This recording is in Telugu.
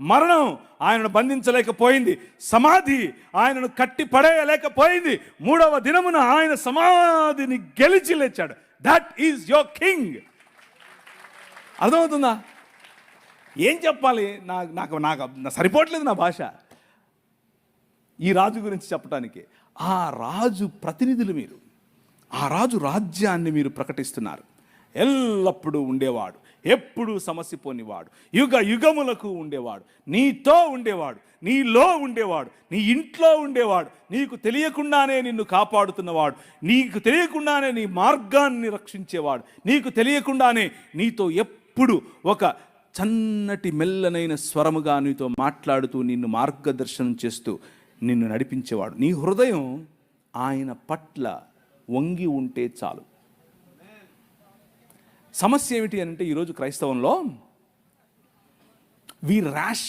మరణం ఆయనను బంధించలేకపోయింది, సమాధి ఆయనను కట్టి పడేయలేకపోయింది. 3వ దినమున ఆయన సమాధిని గెలిచి లేచాడు. That is your king. అర్థమవుతుందా? ఏం చెప్పాలి? నాకు సరిపోవట్లేదు నా భాష ఈ రాజు గురించి చెప్పడానికి. ఆ రాజు ప్రతినిధులు మీరు, ఆ రాజు రాజ్యాన్ని మీరు ప్రకటిస్తున్నారు. ఎల్లప్పుడూ ఉండేవాడు, ఎప్పుడూ సమస్య పోనివాడు, యుగ యుగములకు ఉండేవాడు, నీతో ఉండేవాడు, నీలో ఉండేవాడు, నీ ఇంట్లో ఉండేవాడు, నీకు తెలియకుండానే నిన్ను కాపాడుతున్నవాడు, నీకు తెలియకుండానే నీ మార్గాన్ని రక్షించేవాడు, నీకు తెలియకుండానే నీతో ఎప్పుడు ఒక చన్నటి మెల్లనైన స్వరముగా నీతో మాట్లాడుతూ నిన్ను మార్గదర్శనం చేస్తూ నిన్ను నడిపించేవాడు. నీ హృదయం ఆయన పట్ల వంగి ఉంటే చాలు. సమస్య ఏమిటి అంటే ఈరోజు క్రైస్తవంలో వి ర్యాష్